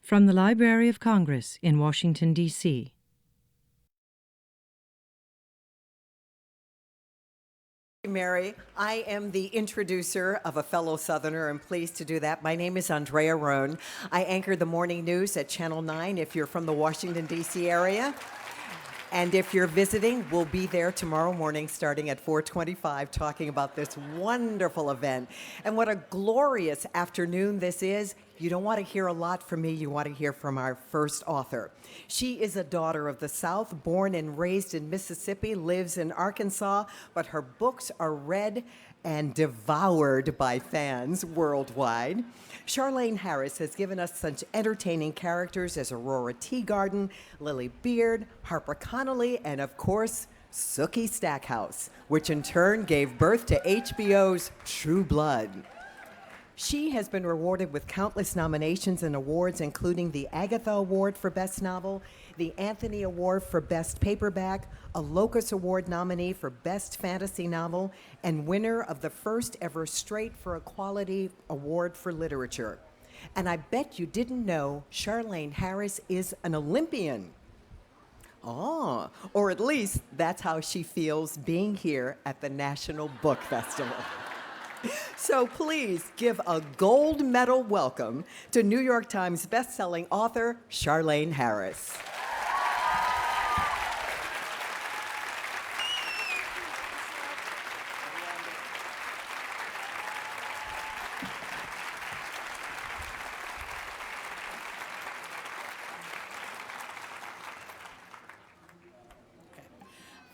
From the Library of Congress in Washington, D.C. Mary, I am the introducer of a fellow Southerner and pleased to do that. My name is Andrea Roan. I anchor the morning news at Channel 9 if you're from the Washington, D.C. area. And if you're visiting, we'll be there tomorrow morning starting at 4:25 talking about this wonderful event. And what a glorious afternoon this is. You don't want to hear a lot from me. You want to hear from our first author. She is a daughter of the South, born and raised in Mississippi, lives in Arkansas, but her books are read and devoured by fans worldwide. Charlaine Harris has given us such entertaining characters as Aurora Teagarden, Lily Beard, Harper Connolly, and of course, Sookie Stackhouse, which in turn gave birth to HBO's True Blood. She has been rewarded with countless nominations and awards, including the Agatha Award for Best Novel, the Anthony Award for Best Paperback, a Locus Award nominee for Best Fantasy Novel, and winner of the first ever Straight for Equality Award for Literature. And I bet you didn't know Charlaine Harris is an Olympian. Oh, or at least that's how she feels being here at the National Book Festival. So please give a gold medal welcome to New York Times bestselling author Charlaine Harris.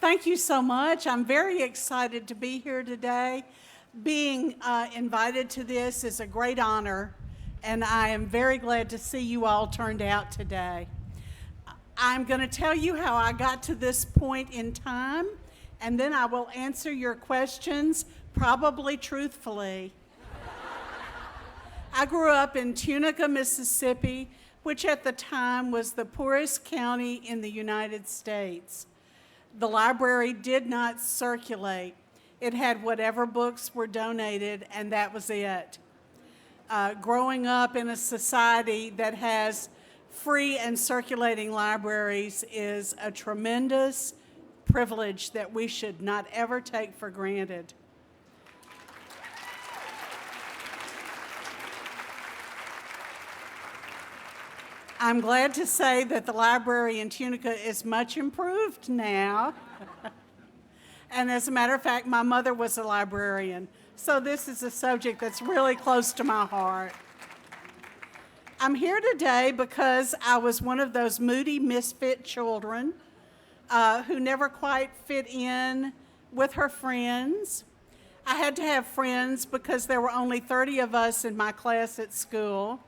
Thank you so much. I'm very excited to be here today. Being invited to this is a great honor, and I am very glad to see you all turned out today. I'm going to tell you how I got to this point in time, and then I will answer your questions, probably truthfully. I grew up in Tunica, Mississippi, which at the time was the poorest county in the United States. The library did not circulate. It had whatever books were donated, and that was it. Growing up in a society that has free and circulating libraries is a tremendous privilege that we should not ever take for granted. I'm glad to say that the library in Tunica is much improved now. And as a matter of fact, my mother was a librarian. So this is a subject that's really close to my heart. I'm here today because I was one of those moody misfit children who never quite fit in with her friends. I had to have friends because there were only 30 of us in my class at school.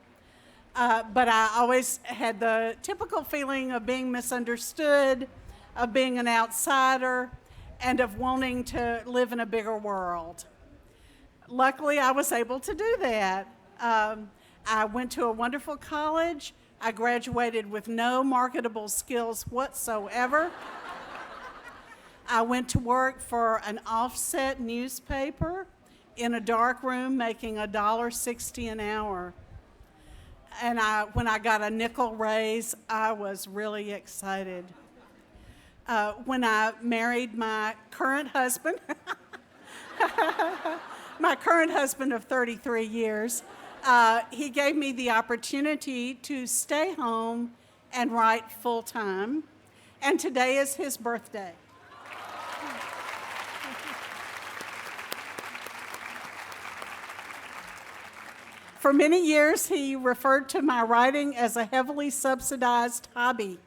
But I always had the typical feeling of being misunderstood, of being an outsider, and of wanting to live in a bigger world. Luckily, I was able to do that. I went to a wonderful college. I graduated with no marketable skills whatsoever. I went to work for an offset newspaper in a dark room making $1.60 an hour. And when I got a nickel raise, I was really excited. When I married my current husband, of 33 years, he gave me the opportunity to stay home and write full-time, and today is his birthday. For many years, he referred to my writing as a heavily subsidized hobby.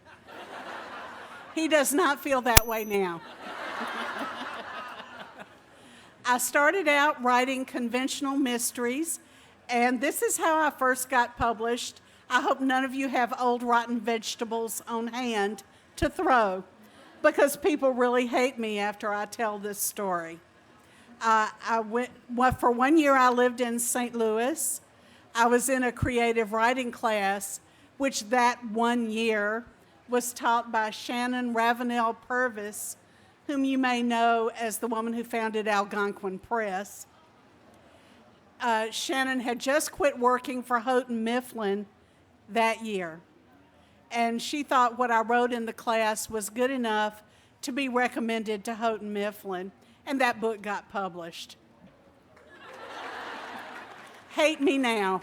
He does not feel that way now. I started out writing conventional mysteries, and this is how I first got published. I hope none of you have old rotten vegetables on hand to throw, because people really hate me after I tell this story. For 1 year, I lived in St. Louis. I was in a creative writing class, which that 1 year was taught by Shannon Ravenel Purvis, whom you may know as the woman who founded Algonquin Press. Shannon had just quit working for Houghton Mifflin that year. And she thought what I wrote in the class was good enough to be recommended to Houghton Mifflin, and that book got published. Hate me now.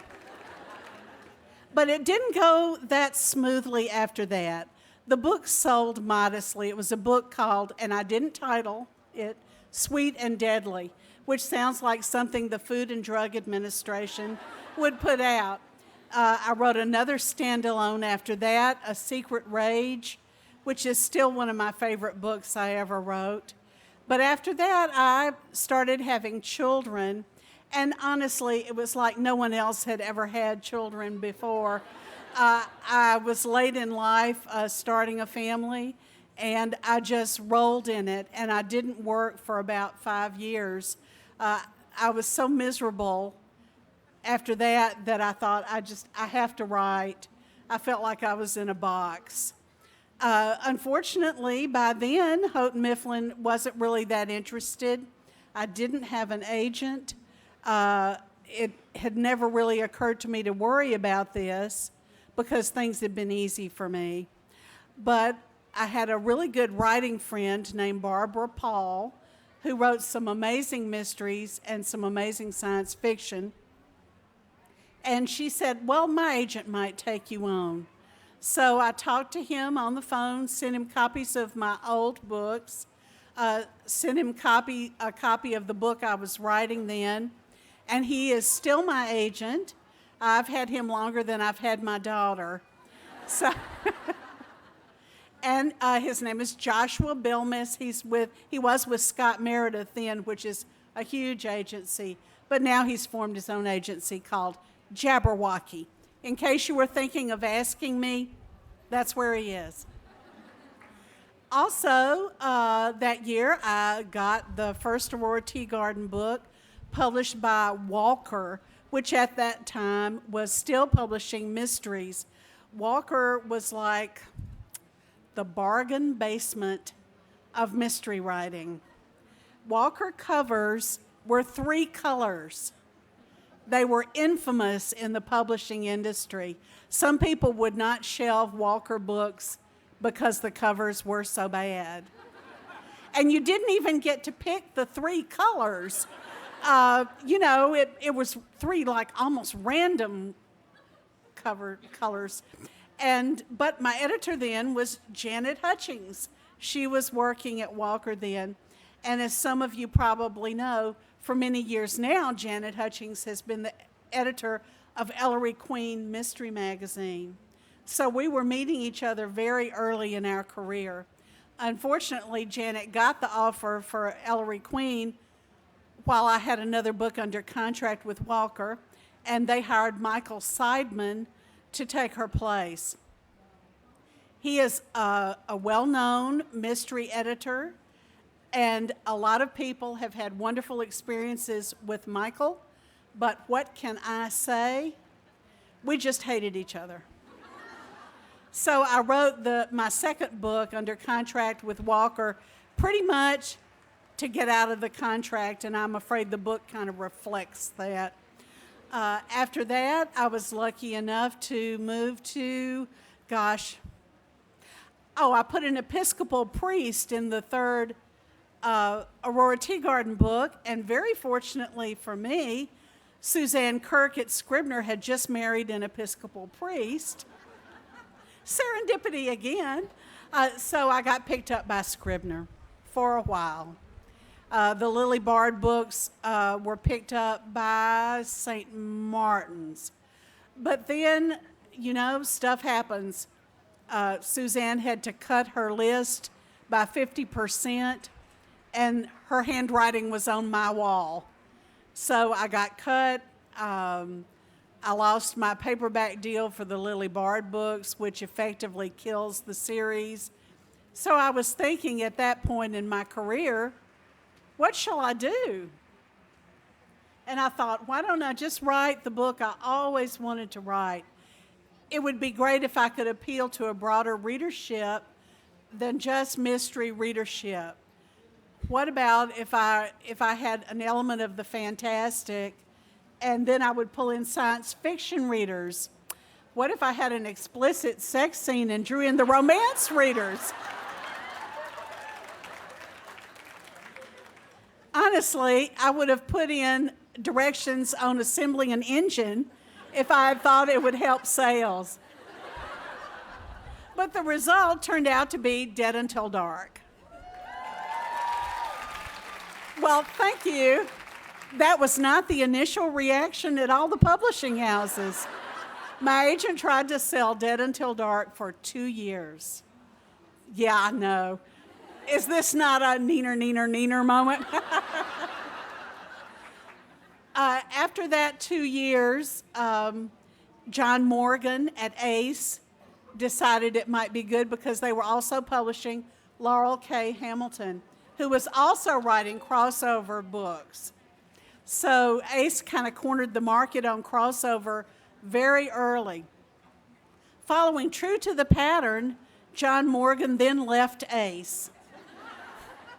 But it didn't go that smoothly after that. The book sold modestly. It was a book called, and I didn't title it, Sweet and Deadly, which sounds like something the Food and Drug Administration would put out. I wrote another standalone after that, A Secret Rage, which is still one of my favorite books I ever wrote. But after that, I started having children, and honestly, it was like no one else had ever had children before. I was late in life starting a family, and I just rolled in it, and I didn't work for about 5 years. I was so miserable after that I thought, I have to write. I felt like I was in a box. Unfortunately, by then, Houghton Mifflin wasn't really that interested. I didn't have an agent. It had never really occurred to me to worry about this because things had been easy for me. But I had a really good writing friend named Barbara Paul who wrote some amazing mysteries and some amazing science fiction. And she said, well, my agent might take you on. So I talked to him on the phone, sent him copies of my old books, sent him a copy of the book I was writing then, and he is still my agent. I've had him longer than I've had my daughter. So, and his name is Joshua Bilmes. He was with Scott Meredith then, which is a huge agency, but now he's formed his own agency called Jabberwocky. In case you were thinking of asking me, that's where he is. Also, that year, I got the first Aurora Teagarden book published by Walker, which at that time was still publishing mysteries. Walker was like the bargain basement of mystery writing. Walker covers were 3 colors. They were infamous in the publishing industry. Some people would not shelve Walker books because the covers were so bad. And you didn't even get to pick the 3 colors. It was 3 like almost random colors. But my editor then was Janet Hutchings. She was working at Walker then. And as some of you probably know, for many years now, Janet Hutchings has been the editor of Ellery Queen Mystery Magazine. So we were meeting each other very early in our career. Unfortunately, Janet got the offer for Ellery Queen while I had another book under contract with Walker, and they hired Michael Seidman to take her place. He is a well-known mystery editor, and a lot of people have had wonderful experiences with Michael, but what can I say? We just hated each other. So I wrote my second book under contract with Walker pretty much to get out of the contract, and I'm afraid the book kind of reflects that. After that, I was lucky enough to move to, I put an Episcopal priest in the third Aurora Teagarden book, and very fortunately for me, Suzanne Kirk at Scribner had just married an Episcopal priest. Serendipity again. So I got picked up by Scribner for a while. The Lily Bard books were picked up by St. Martin's. But then, stuff happens. Suzanne had to cut her list by 50%, and her handwriting was on my wall. So I got cut. I lost my paperback deal for the Lily Bard books, which effectively kills the series. So I was thinking at that point in my career, what shall I do? And I thought, why don't I just write the book I always wanted to write? It would be great if I could appeal to a broader readership than just mystery readership. What about if I had an element of the fantastic, and then I would pull in science fiction readers? What if I had an explicit sex scene and drew in the romance readers? Honestly, I would have put in directions on assembling an engine if I had thought it would help sales. But the result turned out to be Dead Until Dark. Well, thank you. That was not the initial reaction at all the publishing houses. My agent tried to sell Dead Until Dark for 2 years. Yeah, I know. Is this not a neener moment? After that 2 years, John Morgan at Ace decided it might be good because they were also publishing Laurel K. Hamilton, who was also writing crossover books. So Ace kind of cornered the market on crossover very early. Following true to the pattern, John Morgan then left Ace.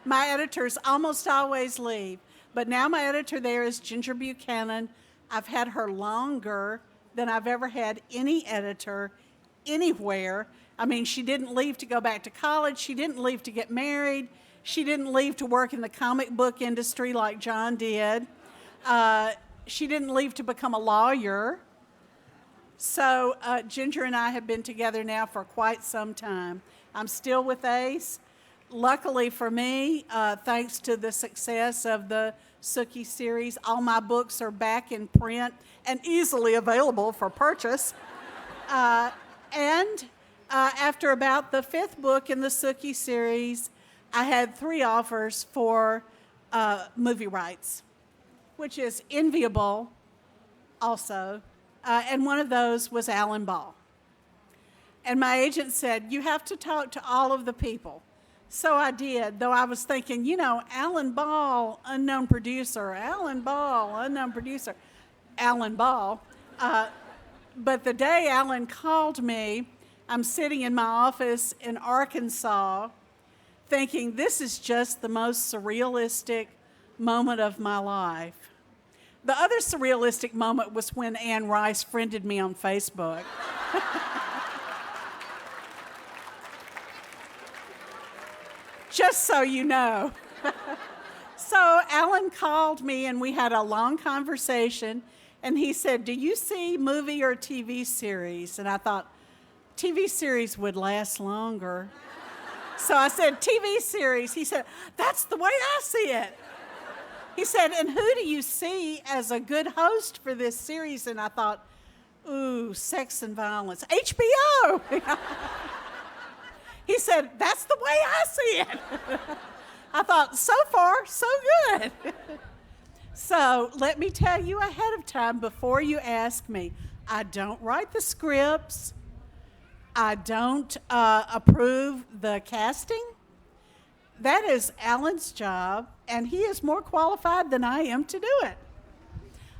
My editors almost always leave, but now my editor there is Ginger Buchanan. I've had her longer than I've ever had any editor anywhere. I mean, she didn't leave to go back to college. She didn't leave to get married. She didn't leave to work in the comic book industry like John did. She didn't leave to become a lawyer. So Ginger and I have been together now for quite some time. I'm still with Ace. Luckily for me, thanks to the success of the Sookie series, all my books are back in print and easily available for purchase. And after about the 5th book in the Sookie series, I had 3 offers for movie rights, which is enviable also. And one of those was Alan Ball. And my agent said, you have to talk to all of the people. So I did, though I was thinking, Alan Ball, unknown producer, Alan Ball, unknown producer, Alan Ball. But the day Alan called me, I'm sitting in my office in Arkansas thinking this is just the most surrealistic moment of my life. The other surrealistic moment was when Anne Rice friended me on Facebook. Just so you know. So Alan called me and we had a long conversation and he said, do you see movie or TV series? And I thought, TV series would last longer. So I said, TV series. He said, that's the way I see it. He said, and who do you see as a good host for this series? And I thought, ooh, sex and violence. HBO. He said, that's the way I see it. I thought, so far, so good. So let me tell you ahead of time before you ask me, I don't write the scripts. I don't approve the casting. That is Alan's job, and he is more qualified than I am to do it.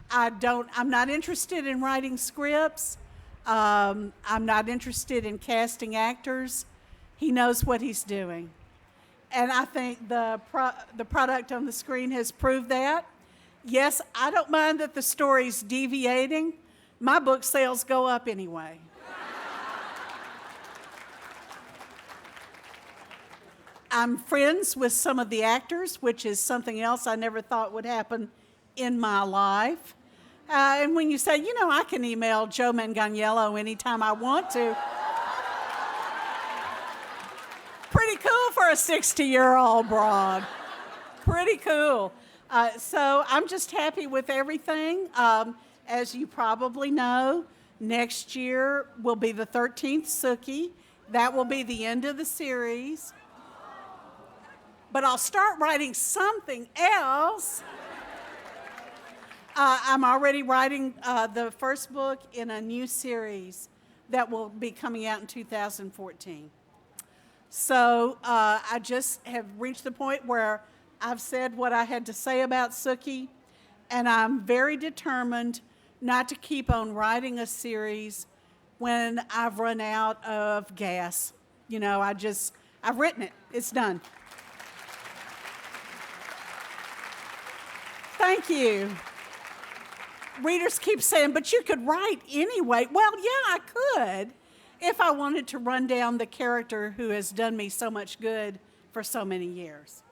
I'm not interested in writing scripts. I'm not interested in casting actors. He knows what he's doing. And I think the product on the screen has proved that. Yes, I don't mind that the story's deviating. My book sales go up anyway. I'm friends with some of the actors, which is something else I never thought would happen in my life. And when you say, I can email Joe Manganiello anytime I want to. Pretty cool for a 60-year-old broad. Pretty cool. So I'm just happy with everything. As you probably know, next year will be the 13th Sookie. That will be the end of the series. But I'll start writing something else. I'm already writing the first book in a new series that will be coming out in 2014. So I just have reached the point where I've said what I had to say about Sookie, and I'm very determined not to keep on writing a series when I've run out of gas. I've written it. It's done. Thank you. readers keep saying, but you could write anyway. Well, yeah, I could if I wanted to run down the character who has done me so much good for so many years.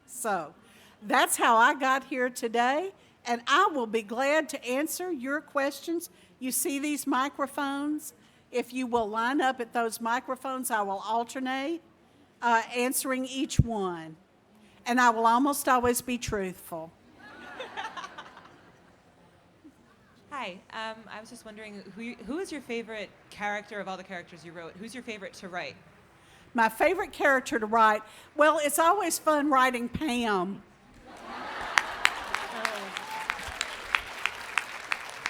So that's how I got here today, and I will be glad to answer your questions. You see these microphones? If you will line up at those microphones, I will alternate answering each one, and I will almost always be truthful. Hi, I was just wondering, who is your favorite character of all the characters you wrote? Who's your favorite to write? My favorite character to write, well, it's always fun writing Pam.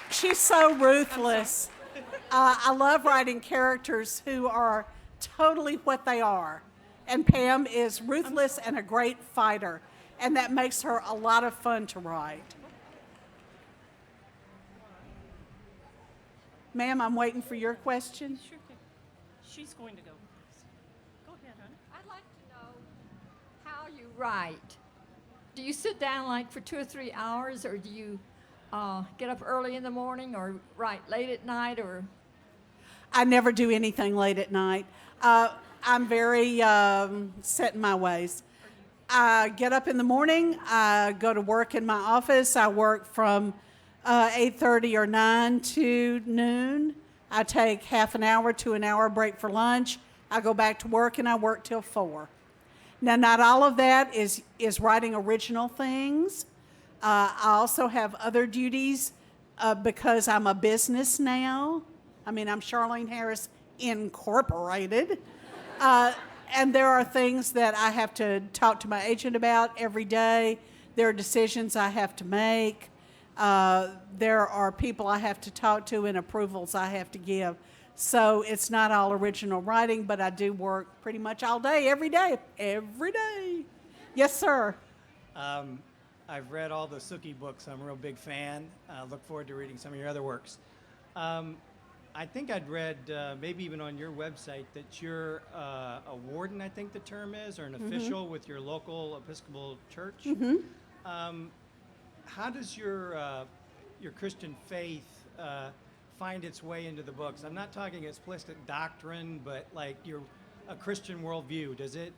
She's so ruthless. I love writing characters who are totally what they are. And Pam is ruthless and a great fighter, and that makes her a lot of fun to write. Ma'am, I'm waiting for your question. Sure thing. She's going to go first. Go ahead, honey. I'd like to know how you write. Do you sit down like for 2 or 3 hours, or do you get up early in the morning, or write late at night, or? I never do anything late at night. I'm very set in my ways. I get up in the morning, I go to work in my office. I work from 8:30 or 9 to noon. I take half an hour to an hour break for lunch. I go back to work and I work till 4. Now, not all of that is writing original things. I also have other duties because I'm a business now. I mean, I'm Charlaine Harris Incorporated. And there are things that I have to talk to my agent about every day. There are decisions I have to make. There are people I have to talk to and approvals I have to give. So it's not all original writing, but I do work pretty much all day, every day. Every day. Yes, sir. I've read all the Sookie books. I'm a real big fan. I look forward to reading some of your other works. I think I'd read, maybe even on your website, that you're a warden, I think the term is, or an official with your local Episcopal church. How does your Christian faith find its way into the books? I'm not talking explicit doctrine, but like a Christian worldview. Does it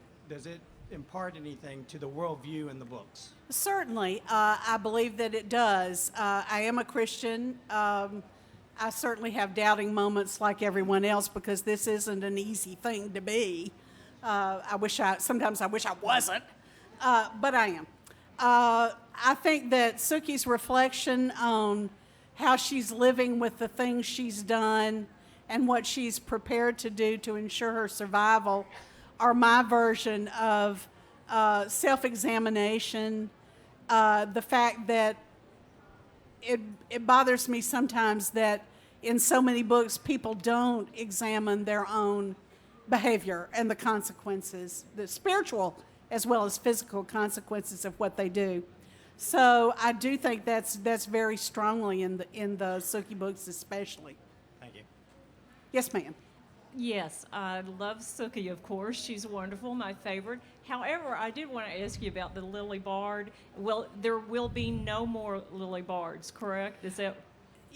impart anything to the worldview in the books? Certainly. I believe that it does. I am a Christian. I certainly have doubting moments like everyone else because this isn't an easy thing to be. Sometimes I wish I wasn't, but I am. I think that Sookie's reflection on how she's living with the things she's done and what she's prepared to do to ensure her survival are my version of self-examination. The fact that it bothers me sometimes that in so many books people don't examine their own behavior and the consequences, the spiritual as well as physical consequences of what they do. So I do think that's very strongly in the Sookie books especially. Thank you. Yes, ma'am. Yes, I love Sookie, of course. She's wonderful, my favorite. However, I did want to ask you about the Lily Bard. Well, there will be no more Lily Bards, correct? Is that?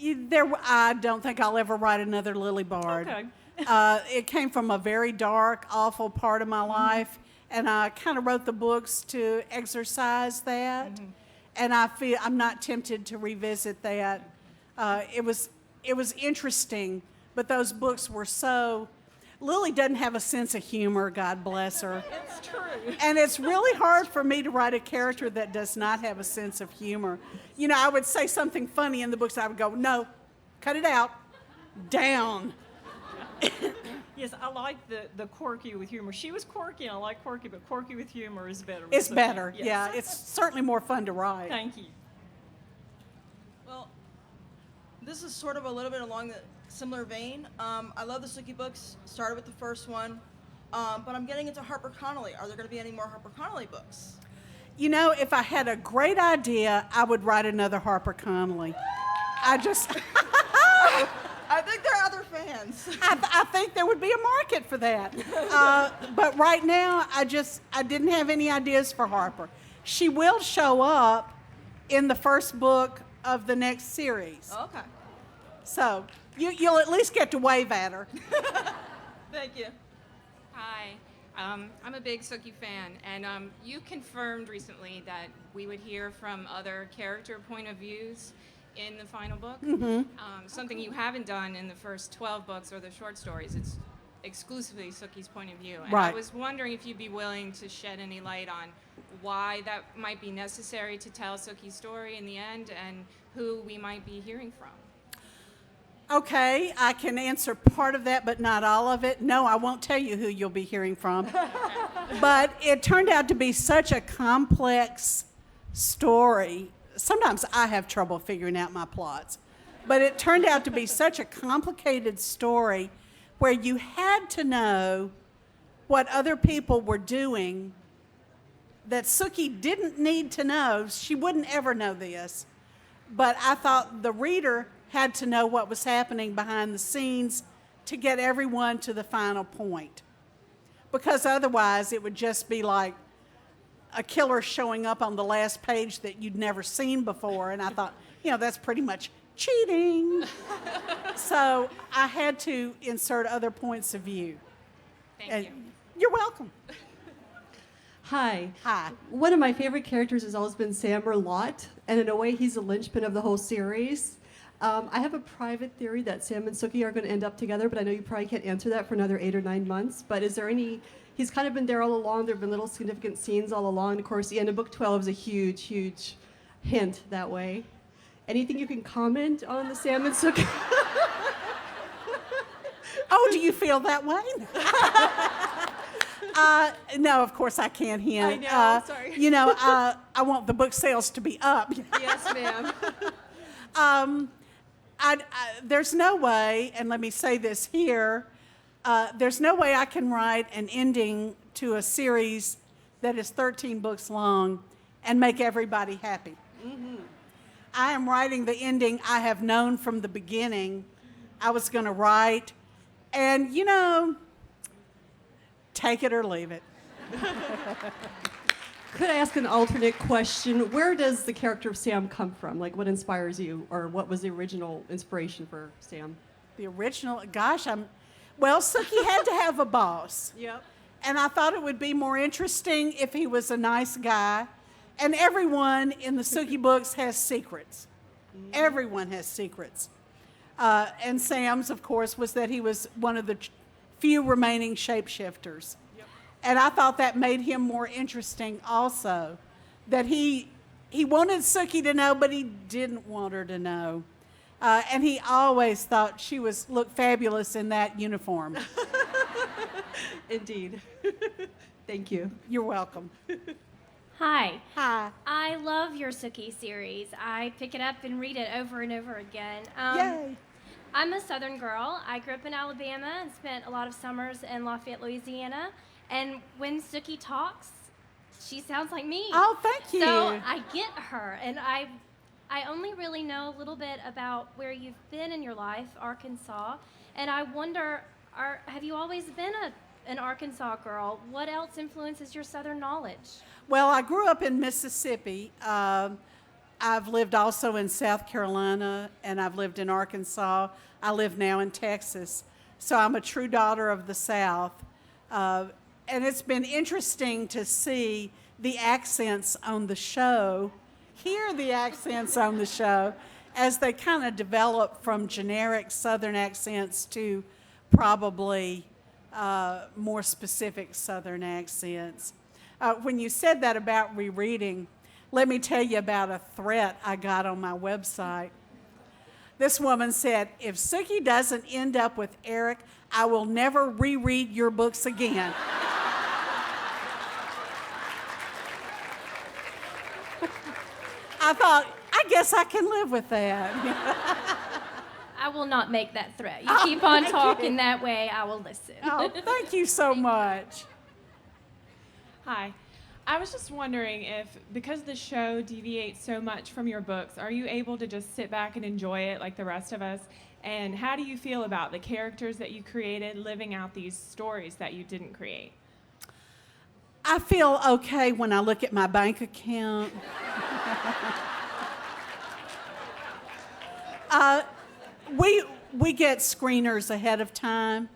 I don't think I'll ever write another Lily Bard. Okay. It came from a very dark, awful part of my life, and I kind of wrote the books to exercise that. And I feel I'm not tempted to revisit that. It was interesting, but those books were so. Lily doesn't have a sense of humor, God bless her. It's true. And it's really hard for me to write a character that does not have a sense of humor. You know, I would say something funny in the books, I would go, no, cut it out, down. Yes, I like the quirky with humor. She was quirky, and I like quirky, but quirky with humor is better. It's Sookie. better, Yes. yeah. It's certainly more fun to write. Thank you. Well, this is sort of a little bit along the similar vein. I love the Sookie books. Started with the first one, but I'm getting into Harper Connolly. Are there going to be any more Harper Connolly books? You know, if I had a great idea, I would write another Harper Connolly. I think there are other fans. I think there would be a market for that. But right now, I didn't have any ideas for Harper. She will show up in the first book of the next series. Okay. So you'll at least get to wave at her. Thank you. Hi, I'm a big Sookie fan, and you confirmed recently that we would hear from other character point of views in the final book. Something you haven't done in the first 12 books or the short stories. It's exclusively Sookie's point of view. And I Right. was wondering if you'd be willing to shed any light on why that might be necessary to tell Sookie's story in the end, and who we might be hearing from. Okay, I can answer part of that, but not all of it. No, I won't tell you who you'll be hearing from. But it turned out to be such a complex story. Sometimes I have trouble figuring out my plots. But it turned out to be such a complicated story where you had to know what other people were doing that Sookie didn't need to know. She wouldn't ever know this. But I thought the reader had to know what was happening behind the scenes to get everyone to the final point. Because otherwise it would just be like a killer showing up on the last page that you'd never seen before. And I thought, that's pretty much cheating. So I had to insert other points of view. Thank you. You're welcome. Hi. Hi. One of my favorite characters has always been Sam Merlot, and in a way, he's the linchpin of the whole series. I have a private theory that Sam and Sookie are going to end up together, but I know you probably can't answer that for another 8 or 9 months. But is there any? He's kind of been there all along. There have been little significant scenes all along. And of course, the end of book 12 is a huge, huge hint that way. Anything you can comment on the Sam and Sookie? Oh, do you feel that way? No, of course I can't hint. I know, sorry. I want the book sales to be up. Yes, ma'am. There's no way, and let me say this here, there's no way I can write an ending to a series that is 13 books long and make everybody happy. Mm-hmm. I am writing the ending I have known from the beginning I was going to write, and, take it or leave it. Could I ask an alternate question? Where does the character of Sam come from? Like, what inspires you, or what was the original inspiration for Sam? The original, well, Sookie had to have a boss. Yep. And I thought it would be more interesting if he was a nice guy. And everyone in the Sookie books has secrets. Mm-hmm. Everyone has secrets. And Sam's, of course, was that he was one of the few remaining shapeshifters. And I thought that made him more interesting also, that he wanted Sookie to know, but he didn't want her to know. And he always thought she looked fabulous in that uniform. Indeed. Thank you. You're welcome. Hi. Hi. I love your Sookie series. I pick it up and read it over and over again. Yay. I'm a Southern girl. I grew up in Alabama and spent a lot of summers in Lafayette, Louisiana. And when Sookie talks, she sounds like me. Oh, thank you. So I get her. And I only really know a little bit about where you've been in your life, Arkansas. And I wonder, have you always been an Arkansas girl? What else influences your Southern knowledge? Well, I grew up in Mississippi. I've lived also in South Carolina, and I've lived in Arkansas. I live now in Texas. So I'm a true daughter of the South. And it's been interesting to see the accents on the show, hear the accents on the show, as they kind of develop from generic Southern accents to probably more specific Southern accents. When you said that about rereading, let me tell you about a threat I got on my website. This woman said, if Sookie doesn't end up with Eric, I will never reread your books again. I thought, I guess I can live with that. I will not make that threat. You keep on talking that way, I will listen. Oh, thank you so much. Hi. I was just wondering if, because the show deviates so much from your books, are you able to just sit back and enjoy it like the rest of us? And how do you feel about the characters that you created living out these stories that you didn't create? I feel okay when I look at my bank account. We get screeners ahead of time.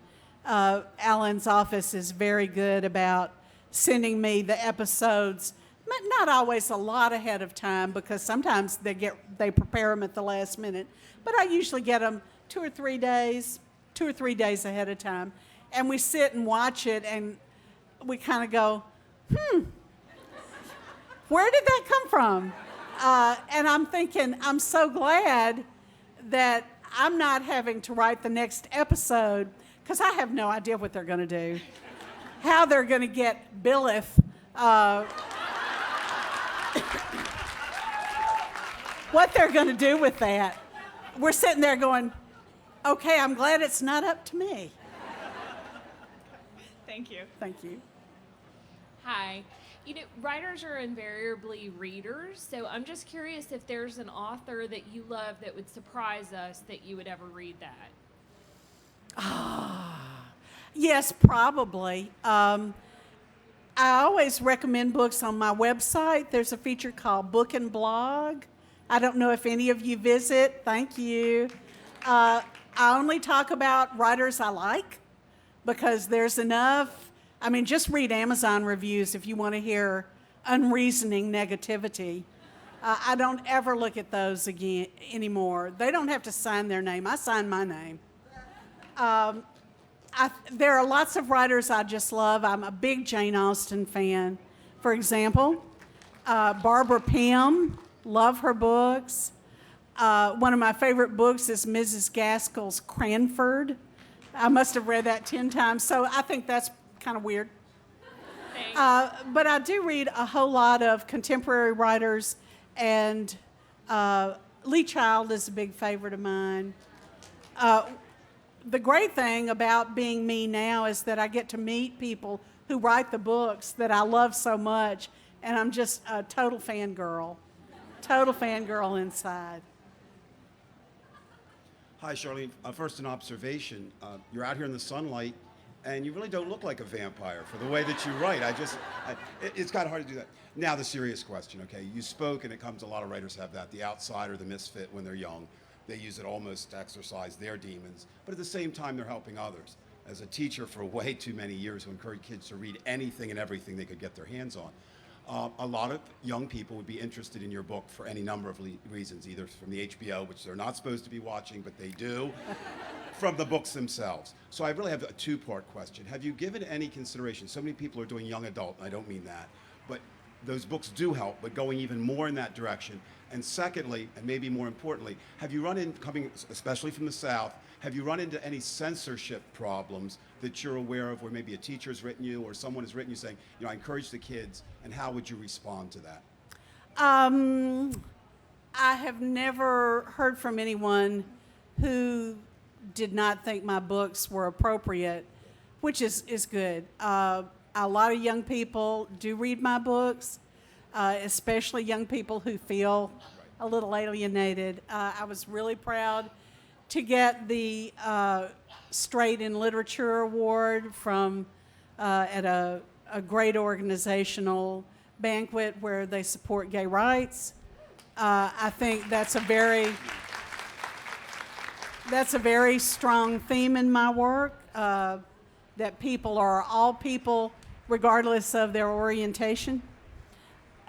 Alan's office is very good about sending me the episodes, but not always a lot ahead of time because sometimes they prepare them at the last minute. But I usually get them 2 or 3 days ahead of time, and we sit and watch it, and we kind of go, where did that come from? And I'm thinking, I'm so glad that I'm not having to write the next episode because I have no idea what they're going to do, how they're going to get Billith. What they're going to do with that. We're sitting there going, okay, I'm glad it's not up to me. Thank you. Thank you. Hi. You know, writers are invariably readers, so I'm just curious if there's an author that you love that would surprise us that you would ever read that. Yes, probably. I always recommend books on my website. There's a feature called Book and Blog. I don't know if any of you visit. Thank you. I only talk about writers I like because there's enough. I mean, just read Amazon reviews if you want to hear unreasoning negativity. I don't ever look at those again anymore. They don't have to sign their name. I sign my name. There are lots of writers I just love. I'm a big Jane Austen fan. For example, Barbara Pym, love her books. One of my favorite books is Mrs. Gaskell's Cranford. I must have read that 10 times, so I think that's kind of weird. But I do read a whole lot of contemporary writers, and Lee Child is a big favorite of mine. The great thing about being me now is that I get to meet people who write the books that I love so much, and I'm just a total fangirl inside. Hi, Charlene. First, an observation. You're out here in the sunlight, and you really don't look like a vampire for the way that you write. It's kind of hard to do that. Now, the serious question, okay? You spoke, and a lot of writers have that, the outsider, the misfit when they're young. They use it almost to exorcise their demons, but at the same time, they're helping others. As a teacher for way too many years who encouraged kids to read anything and everything they could get their hands on, a lot of young people would be interested in your book for any number of reasons, either from the HBO, which they're not supposed to be watching, but they do, from the books themselves. So I really have a two-part question. Have you given any consideration? So many people are doing young adult, and I don't mean that, but those books do help, but going even more in that direction. And secondly, and maybe more importantly, have you run in, coming especially from the South, have you run into any censorship problems that you're aware of where maybe a teacher's written you or someone has written you saying, you know, I encourage the kids, and how would you respond to that? I have never heard from anyone who did not think my books were appropriate, which is good. A lot of young people do read my books, especially young people who feel a little alienated. I was really proud to get the Straight in Literature Award from at a great organizational banquet where they support gay rights. I think that's a very strong theme in my work, that people are all people regardless of their orientation.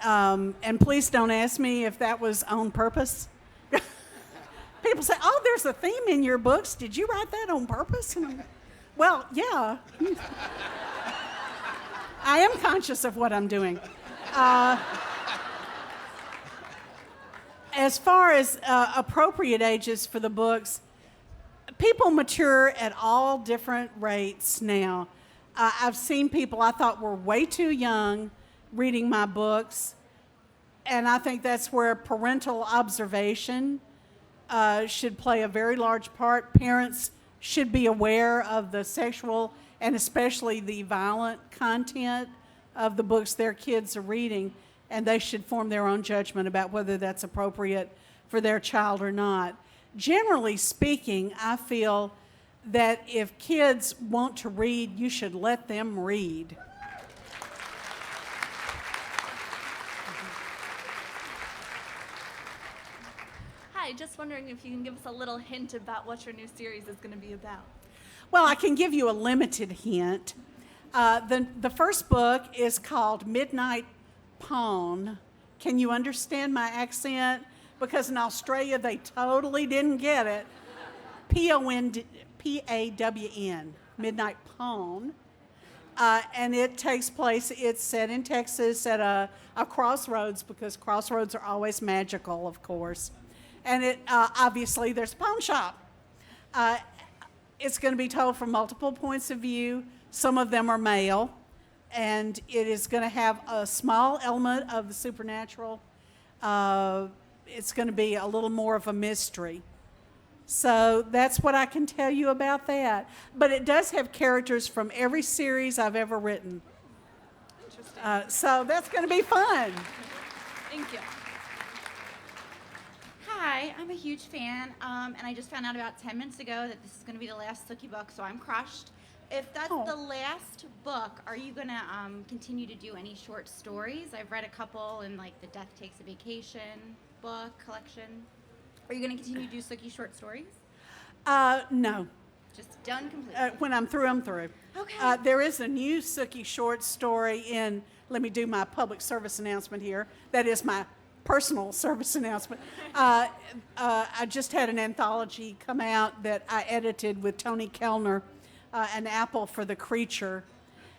And please don't ask me if that was on purpose. People say, oh, there's a theme in your books. Did you write that on purpose? Well, yeah. I am conscious of what I'm doing. As far as appropriate ages for the books, people mature at all different rates now. I've seen people I thought were way too young reading my books, and I think that's where parental observation should play a very large part. Parents should be aware of the sexual and especially the violent content of the books their kids are reading, and they should form their own judgment about whether that's appropriate for their child or not. Generally speaking, I feel that if kids want to read, you should let them read. Hi, just wondering if you can give us a little hint about what your new series is going to be about. Well, I can give you a limited hint. The first book is called Midnight Pawn. Can you understand my accent? Because in Australia, they totally didn't get it. P-A-W-N, Midnight Pawn. And it takes place, it's set in Texas at a crossroads, because crossroads are always magical, of course. And it obviously, there's a pawn shop. It's going to be told from multiple points of view. Some of them are male. And it is going to have a small element of the supernatural. It's going to be a little more of a mystery. So that's what I can tell you about that. But it does have characters from every series I've ever written. Interesting. So that's going to be fun. Thank you. Hi, I'm a huge fan, and I just found out about 10 minutes ago that this is going to be the last Sookie book, so I'm crushed. If that's the last book, are you going to continue to do any short stories? I've read a couple in like the Death Takes a Vacation book collection. Are you going to continue to do Sookie short stories? No. Just done completely? When I'm through, I'm through. Okay. There is a new Sookie short story in, let me do my public service announcement here. That is my personal service announcement. I just had an anthology come out that I edited with Tony Kellner, An Apple for the Creature.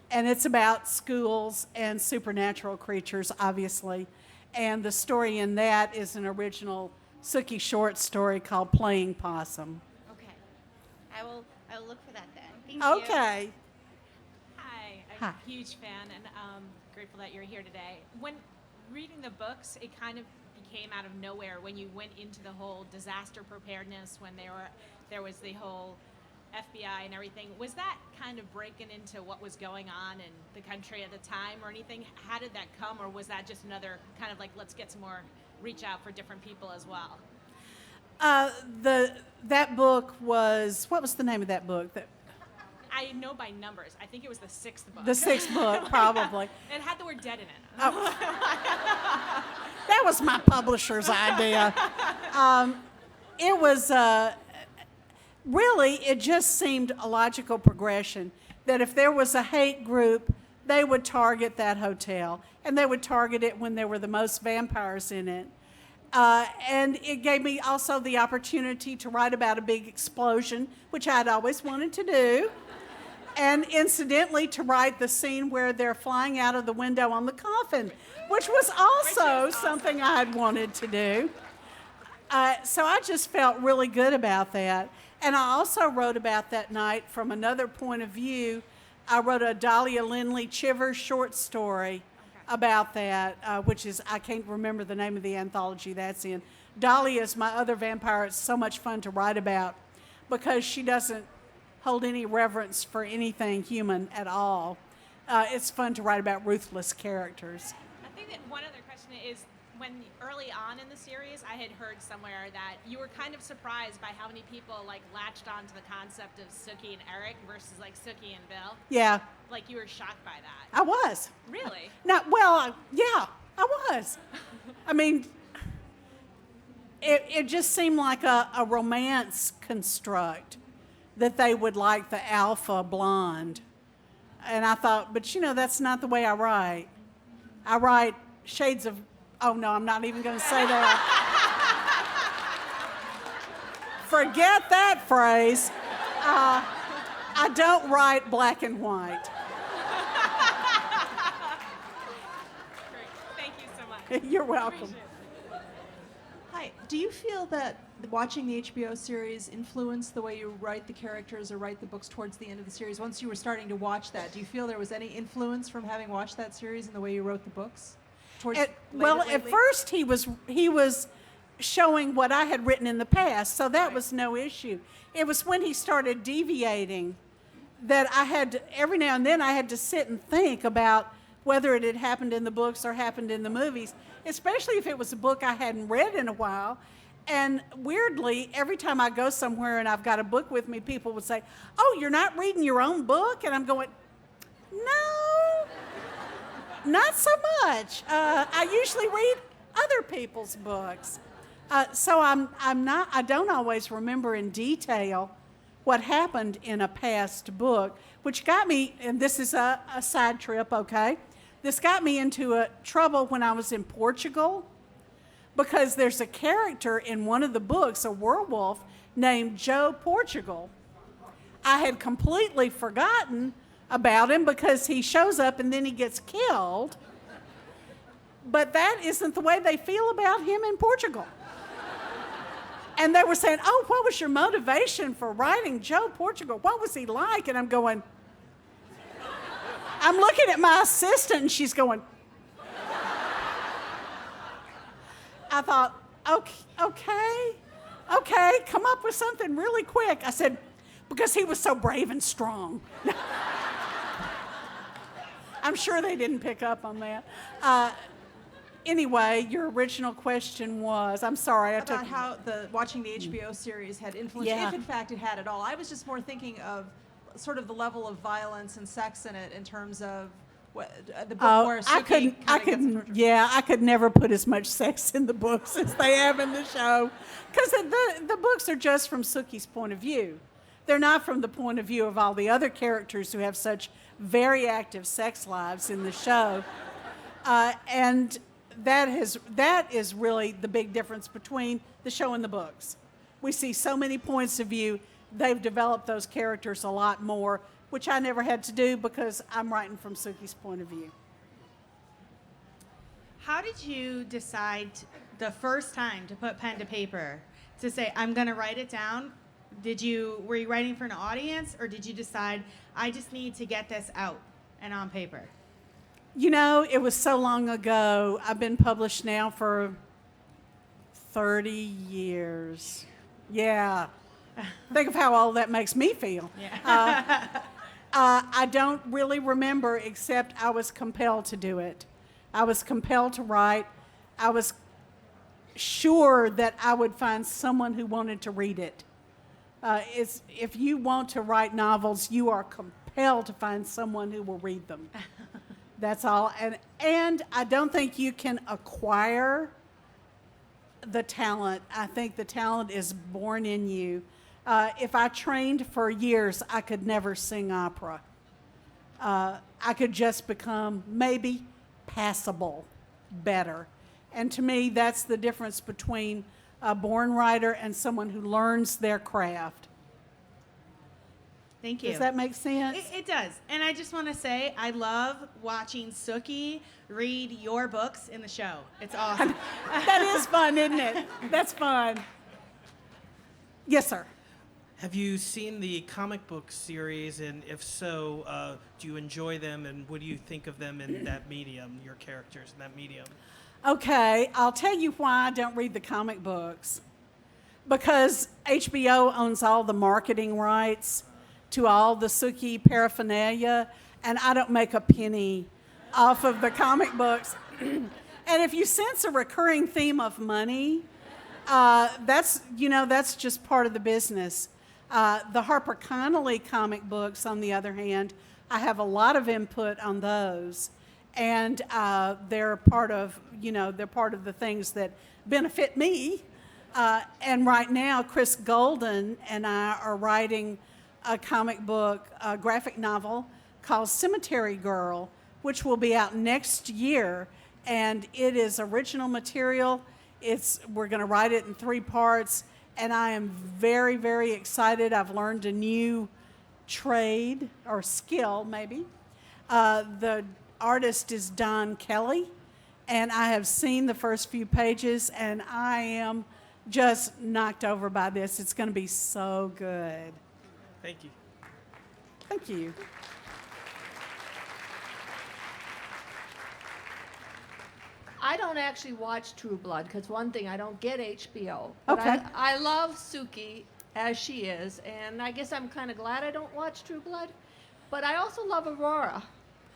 And it's about schools and supernatural creatures, obviously. And the story in that is an original Sookie short story called Playing Possum. Okay. I will look for that then. Thank you. Okay. Hi, I'm Hi. a huge fan and grateful that you're here today. When reading the books, it kind of became out of nowhere when you went into the whole disaster preparedness, when there was the whole FBI and everything. Was that kind of breaking into what was going on in the country at the time or anything? How did that come, or was that just another kind of like, let's get some more reach out for different people as well? That book was, what was the name of that book? I know by numbers. I think it was the sixth book. The sixth book, probably. It had the word dead in it. Oh. That was my publisher's idea. It was, really, it just seemed a logical progression that if there was a hate group, they would target that hotel. And they would target it when there were the most vampires in it. And it gave me also the opportunity to write about a big explosion, which I'd always wanted to do. And incidentally, to write the scene where they're flying out of the window on the coffin, which was also something I had wanted to do. So I just felt really good about that. And I also wrote about that night from another point of view. I wrote a Dahlia Lindley Chivers short story about that, which is, I can't remember the name of the anthology that's in. Dahlia is my other vampire. It's so much fun to write about because she doesn't hold any reverence for anything human at all. It's fun to write about ruthless characters. I think that one other question is, when early on in the series, I had heard somewhere that you were kind of surprised by how many people like latched onto the concept of Sookie and Eric versus like Sookie and Bill. Yeah. Like you were shocked by that. I was. Really? Yeah, I was. I mean, it just seemed like a romance construct that they would like the alpha blonde. And I thought, but that's not the way I write. I write shades of, oh no, I'm not even going to say that. Forget that phrase. I don't write black and white. Great. Thank you so much. You're welcome. Hi. Do you feel that watching the HBO series influenced the way you write the characters or write the books towards the end of the series? Once you were starting to watch that, do you feel there was any influence from having watched that series in the way you wrote the books? At first he was showing what I had written in the past, so that was no issue. It was when he started deviating that I had to, every now and then I had to sit and think about whether it had happened in the books or happened in the movies, especially if it was a book I hadn't read in a while. And weirdly, every time I go somewhere and I've got a book with me, people would say, "Oh, you're not reading your own book?" And I'm going, "No, not so much. I usually read other people's books." So I don't always remember in detail what happened in a past book, which got me, and this is a side trip, okay? This got me into trouble when I was in Portugal, because there's a character in one of the books, a werewolf, named Joe Portugal. I had completely forgotten about him because he shows up and then he gets killed. But that isn't the way they feel about him in Portugal. And they were saying, oh, what was your motivation for writing Joe Portugal? What was he like? And I'm going, I'm looking at my assistant and she's going, I thought, okay, come up with something really quick. I said, because he was so brave and strong. I'm sure they didn't pick up on that. Anyway, your original question was, I'm sorry. About how watching the HBO series had influenced, Yeah. if in fact it had at all. I was just more thinking of sort of the level of violence and sex in it in terms of the book where Sookie I could never put as much sex in the books as they have in the show, because the books are just from Sookie's point of view. They're not from the point of view of all the other characters who have such very active sex lives in the show, and that is really the big difference between the show and the books. We see so many points of view. They've developed those characters a lot more, which I never had to do because I'm writing from Sookie's point of view. How did you decide the first time to put pen to paper to say, I'm going to write it down? Were you writing for an audience, or did you decide, I just need to get this out and on paper? You know, it was so long ago. I've been published now for 30 years. Yeah. Think of how old that makes me feel. Yeah. I don't really remember, except I was compelled to do it. I was compelled to write. I was sure that I would find someone who wanted to read it. If you want to write novels, you are compelled to find someone who will read them. That's all. And I don't think you can acquire the talent. I think the talent is born in you. If I trained for years, I could never sing opera. I could just become maybe passable better. And to me, that's the difference between a born writer and someone who learns their craft. Thank you. Does that make sense? It does. And I just want to say, I love watching Sookie read your books in the show. It's awesome. That is fun, isn't it? That's fun. Yes, sir. Have you seen the comic book series, and if so, do you enjoy them, and what do you think of them in that medium, your characters in that medium? Okay, I'll tell you why I don't read the comic books. Because HBO owns all the marketing rights to all the Sookie paraphernalia, and I don't make a penny off of the comic books. And if you sense a recurring theme of money, that's just part of the business. The Harper Connolly comic books, on the other hand, I have a lot of input on those, and they're part of the things that benefit me. And right now, Chris Golden and I are writing a comic book, a graphic novel called Cemetery Girl, which will be out next year, and it is original material. We're going to write it in 3 parts, and I am very, very excited. I've learned a new trade or skill, maybe. The artist is Don Kelly, and I have seen the first few pages, and I am just knocked over by this. It's going to be so good. Thank you. Thank you. I don't actually watch True Blood because one thing, I don't get HBO. But Okay. I love Sookie as she is, and I guess I'm kind of glad I don't watch True Blood. But I also love Aurora.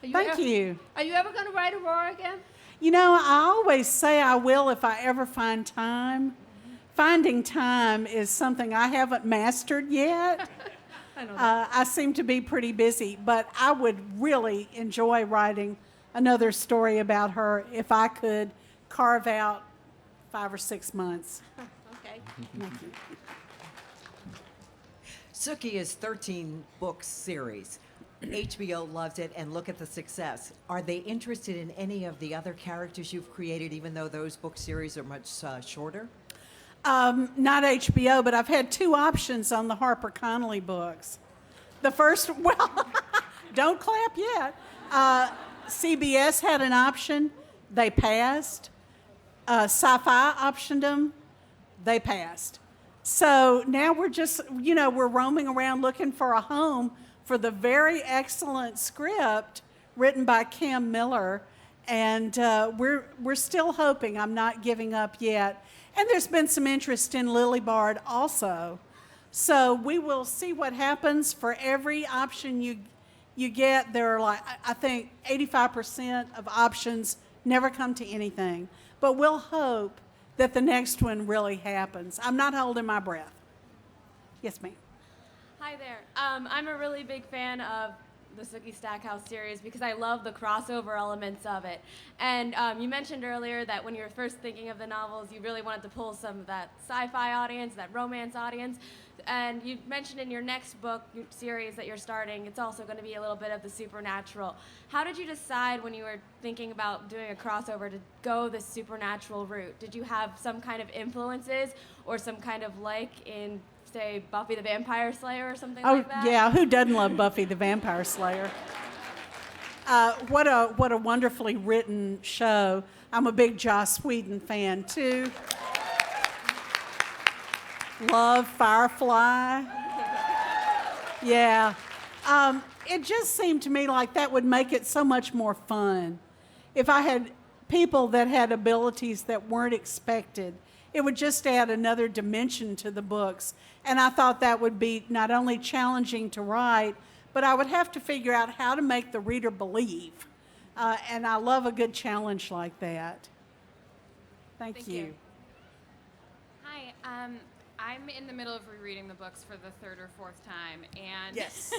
Thank you. Are you ever going to write Aurora again? You know, I always say I will if I ever find time. Finding time is something I haven't mastered yet. I know that. I seem to be pretty busy, but I would really enjoy writing another story about her if I could carve out 5 or 6 months. Okay. Thank you. Sookie is 13 book series. HBO loves it, and look at the success. Are they interested in any of the other characters you've created, even though those book series are much shorter? Not HBO, but I've had 2 options on the Harper Connolly books. The first, well, don't clap yet. CBS had an option. They passed. Sci-Fi optioned them. They passed. So now we're just, we're roaming around looking for a home for the very excellent script written by Cam Miller. And we're still hoping. I'm not giving up yet. And there's been some interest in Lily Bard also. So we will see what happens. For every option you get, there are I think 85% of options never come to anything. But we'll hope that the next one really happens. I'm not holding my breath. Yes, ma'am. Hi there. I'm a really big fan of the Sookie Stackhouse series because I love the crossover elements of it. And you mentioned earlier that when you were first thinking of the novels, you really wanted to pull some of that sci-fi audience, that romance audience. And you mentioned in your next book series that you're starting, it's also going to be a little bit of the supernatural. How did you decide when you were thinking about doing a crossover to go the supernatural route? Did you have some kind of influences or some kind of in, say, Buffy the Vampire Slayer or something like that? Oh, yeah. Who doesn't love Buffy the Vampire Slayer? What a wonderfully written show. I'm a big Joss Whedon fan, too. Love Firefly. Yeah. It just seemed to me like that would make it so much more fun. If I had people that had abilities that weren't expected, it would just add another dimension to the books. And I thought that would be not only challenging to write, but I would have to figure out how to make the reader believe. And I love a good challenge like that. Thank you. Hi. I'm in the middle of rereading the books for the 3rd or 4th time, and yes,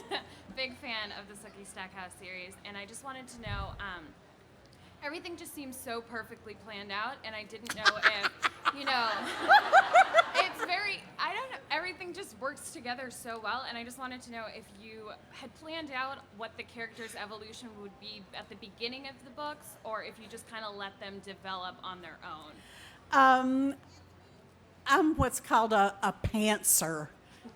big fan of the Sookie Stackhouse series. And I just wanted to know, everything just seems so perfectly planned out, and I didn't know if, it's very, I don't know, everything just works together so well, and I just wanted to know if you had planned out what the character's evolution would be at the beginning of the books, or if you just kind of let them develop on their own. I'm what's called a pantser.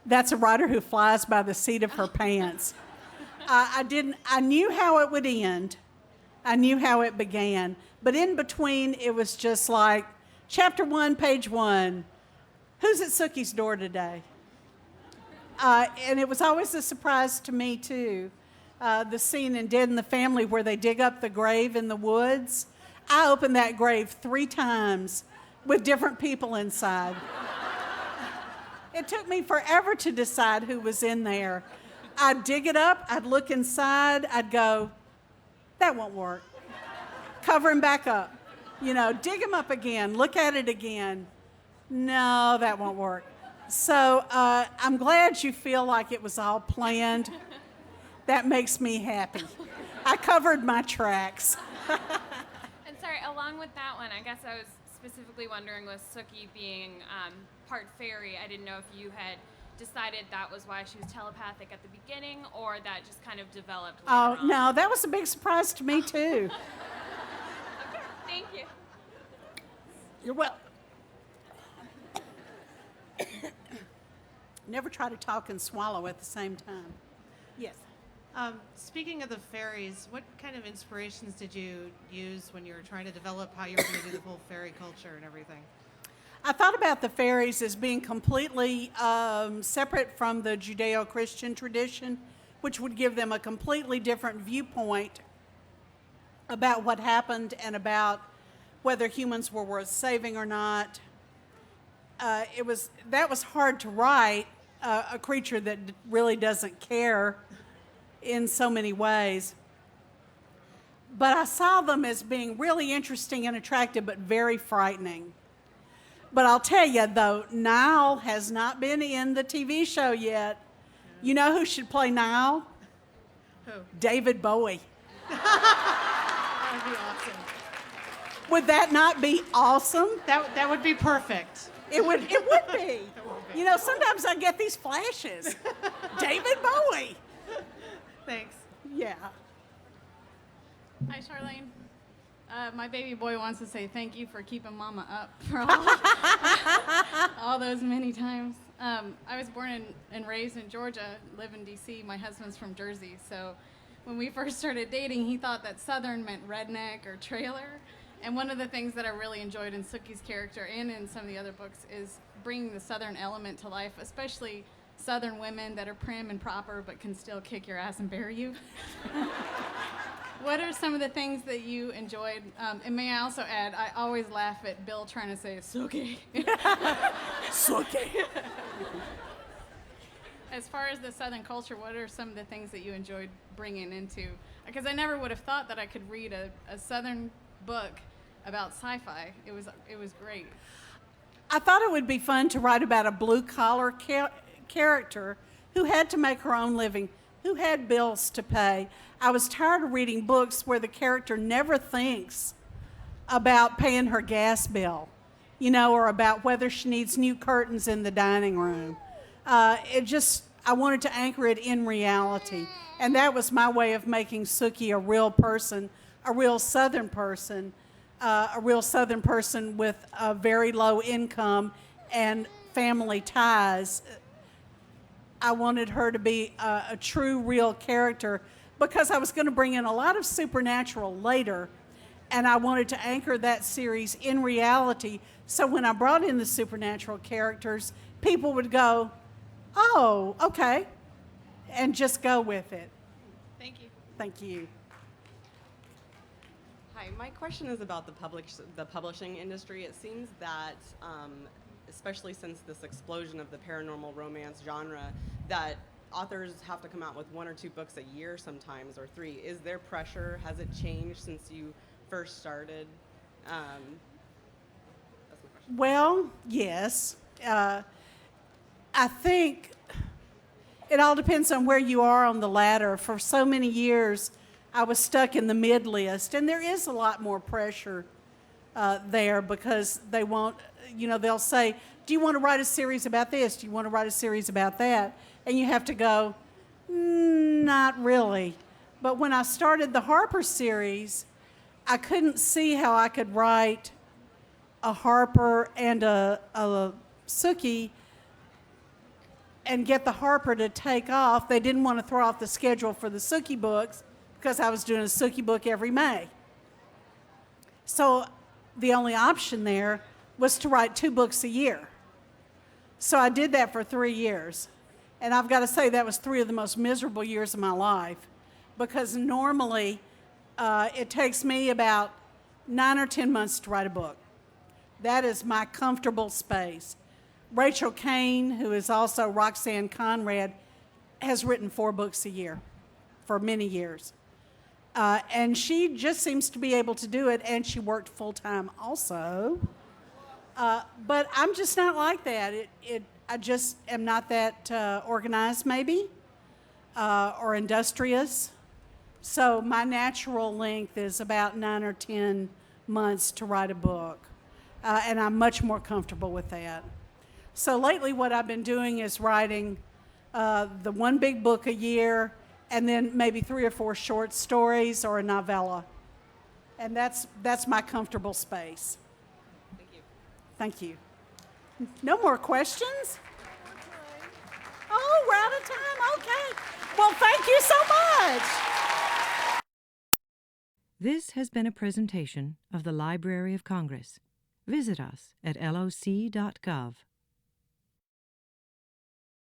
That's a writer who flies by the seat of her pants. I knew how it would end. I knew how it began. But in between, it was just like, chapter 1, page 1, who's at Sookie's door today? And it was always a surprise to me, too. The scene in Dead in the Family where they dig up the grave in the woods. I opened that grave 3 times with different people inside. It took me forever to decide who was in there. I'd dig it up, I'd look inside, I'd go, that won't work. Cover him back up. Dig him up again, look at it again. No, that won't work. So I'm glad you feel like it was all planned. That makes me happy. I covered my tracks. And sorry, along with that one, I guess I was specifically wondering, with Sookie being part fairy, I didn't know if you had decided that was why she was telepathic at the beginning, or that just kind of developed later on. No, that was a big surprise to me, too. Okay, thank you. You're welcome. Never try to talk and swallow at the same time. Yes. Speaking of the fairies, what kind of inspirations did you use when you were trying to develop how you were going to do the whole fairy culture and everything? I thought about the fairies as being completely separate from the Judeo-Christian tradition, which would give them a completely different viewpoint about what happened and about whether humans were worth saving or not. That was hard to write, a creature that really doesn't care in so many ways. But I saw them as being really interesting and attractive, but very frightening. But I'll tell you, though, Nile has not been in the TV show yet. You know who should play Nile? Who? David Bowie. That would be awesome. Would that not be awesome? That would be perfect. It would be. You know, sometimes I get these flashes. David Bowie. Thanks. Yeah. Hi, Charlaine. My baby boy wants to say thank you for keeping Mama up for all those many times. I was born and raised in Georgia, live in D.C. My husband's from Jersey, so when we first started dating, he thought that Southern meant redneck or trailer. And one of the things that I really enjoyed in Sookie's character and in some of the other books is bringing the Southern element to life, especially Southern women that are prim and proper but can still kick your ass and bury you. What are some of the things that you enjoyed? And may I also add, I always laugh at Bill trying to say Sookie. Sookie. As far as the Southern culture, what are some of the things that you enjoyed bringing into? Because I never would have thought that I could read a Southern book about sci-fi. It was great. I thought it would be fun to write about a blue-collar character who had to make her own living, who had bills to pay. I was tired of reading books where the character never thinks about paying her gas bill, you know, or about whether she needs new curtains in the dining room. I wanted to anchor it in reality. And that was my way of making Sookie a real person, a real Southern person with a very low income and family ties. I wanted her to be a true, real character because I was going to bring in a lot of supernatural later, and I wanted to anchor that series in reality. So when I brought in the supernatural characters, people would go, "Oh, okay," and just go with it. Thank you. Thank you. Hi, my question is about the publishing industry. It seems that, especially since this explosion of the paranormal romance genre, that authors have to come out with 1 or 2 books a year sometimes, or 3. Is there pressure? Has it changed since you first started? That's my question. Well, yes. I think it all depends on where you are on the ladder. For so many years, I was stuck in the mid list, and there is a lot more pressure there because they won't, you know, they'll say, do you want to write a series about this? Do you want to write a series about that? And you have to go, not really. But when I started the Harper series, I couldn't see how I could write a Harper and a Sookie and get the Harper to take off. They didn't want to throw off the schedule for the Sookie books because I was doing a Sookie book every May. So the only option there was to write 2 books a year. So I did that for 3 years. And I've got to say that was 3 of the most miserable years of my life because normally it takes me about 9 or 10 months to write a book. That is my comfortable space. Rachel Kane, who is also Roxanne Conrad, has written 4 books a year for many years. And she just seems to be able to do it, and she worked full-time also. But I'm just not like that. I just am not that organized, maybe, or industrious. So my natural length is about 9 or 10 months to write a book, and I'm much more comfortable with that. So lately what I've been doing is writing the 1 big book a year, and then maybe 3 or 4 short stories or a novella. And that's my comfortable space. Thank you. Thank you. No more questions? Oh, we're out of time. Okay. Well, thank you so much. This has been a presentation of the Library of Congress. Visit us at loc.gov.